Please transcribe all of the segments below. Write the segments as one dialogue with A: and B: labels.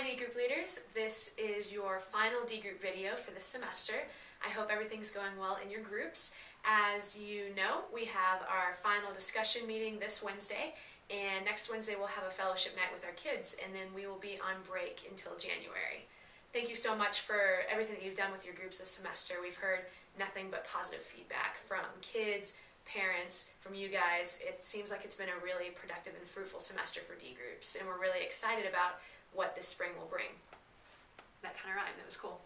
A: Hi D-Group leaders, this is your final D-Group video for this semester. I hope everything's going well in your groups. As you know, we have our final discussion meeting this Wednesday, and next Wednesday we'll have a fellowship night with our kids, and then we will be on break until January. Thank you so much for everything that you've done with your groups this semester. We've heard nothing but positive feedback from kids, parents, from you guys. It seems like it's been a really productive and fruitful semester for D-Groups, and we're really excited about what this spring will bring. That kind of rhymed, that was cool.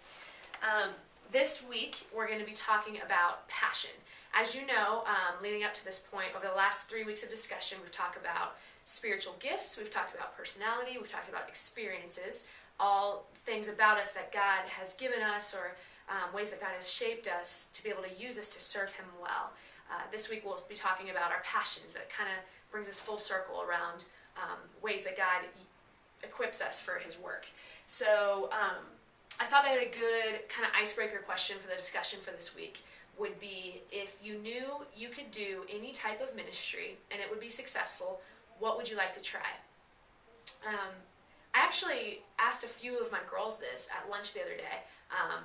A: This week, we're going to be talking about passion. As you know, leading up to this point, over the last 3 weeks of discussion, we've talked about spiritual gifts, we've talked about personality, we've talked about experiences, all things about us that God has given us, or ways that God has shaped us to be able to use us to serve Him well. This week, we'll be talking about our passions. That kind of brings us full circle around ways that God equips us for His work. So I thought that a good kind of icebreaker question for the discussion for this week would be, if you knew you could do any type of ministry and it would be successful, what would you like to try? I actually asked a few of my girls this at lunch the other day.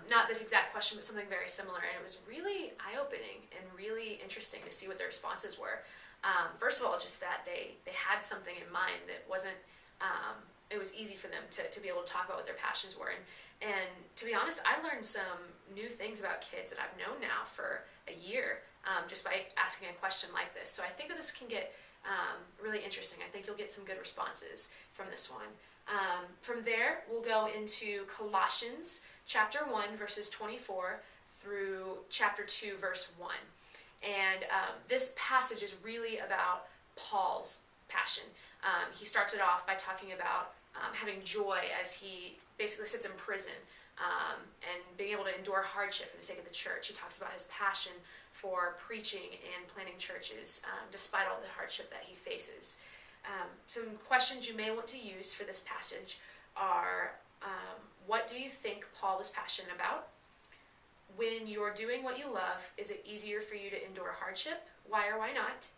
A: Not this exact question, but something very similar, and it was really eye-opening and really interesting to see what their responses were. First of all, just that they had something in mind that wasn't, it was easy for them to be able to talk about what their passions were. And to be honest, I learned some new things about kids that I've known now for a year, just by asking a question like this. So I think that this can get really interesting. I think you'll get some good responses from this one. From there, we'll go into Colossians chapter 1, verses 24 through chapter 2, verse 1. And this passage is really about Paul's passion. He starts it off by talking about having joy as he basically sits in prison and being able to endure hardship for the sake of the church. He talks about his passion for preaching and planting churches despite all the hardship that he faces. Some questions you may want to use for this passage are, what do you think Paul was passionate about? When you're doing what you love, is it easier for you to endure hardship? Why or why not?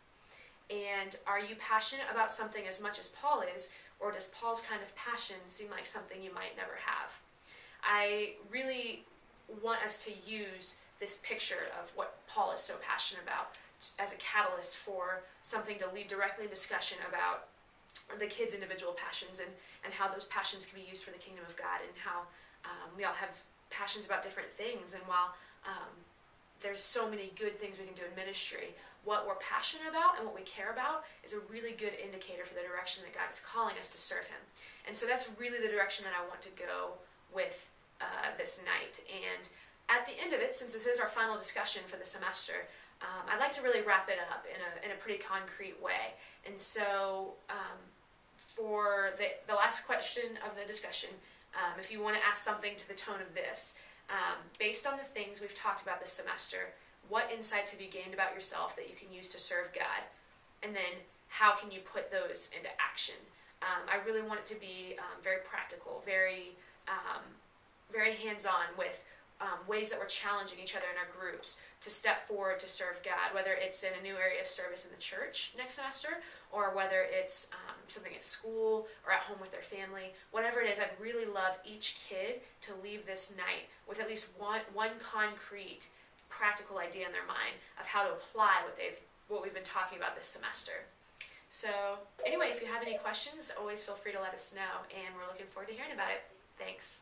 A: And are you passionate about something as much as Paul is, or does Paul's kind of passion seem like something you might never have? I really want us to use this picture of what Paul is so passionate about as a catalyst for something to lead directly in discussion about the kids' individual passions and how those passions can be used for the kingdom of God, and how we all have passions about different things. And while there's so many good things we can do in ministry, what we're passionate about and what we care about is a really good indicator for the direction that God is calling us to serve Him. And so that's really the direction that I want to go with this night. And at the end of it, since this is our final discussion for the semester, I'd like to really wrap it up in a pretty concrete way. And so for the last question of the discussion, if you want to ask something to the tone of this, based on the things we've talked about this semester, what insights have you gained about yourself that you can use to serve God? And then how can you put those into action? I really want it to be very practical, very hands-on, with ways that we're challenging each other in our groups to step forward to serve God, whether it's in a new area of service in the church next semester, or whether it's something at school or at home with their family. Whatever it is, I'd really love each kid to leave this night with at least one concrete, practical idea in their mind of how to apply what we've been talking about this semester. So anyway, if you have any questions, always feel free to let us know, and we're looking forward to hearing about it. Thanks.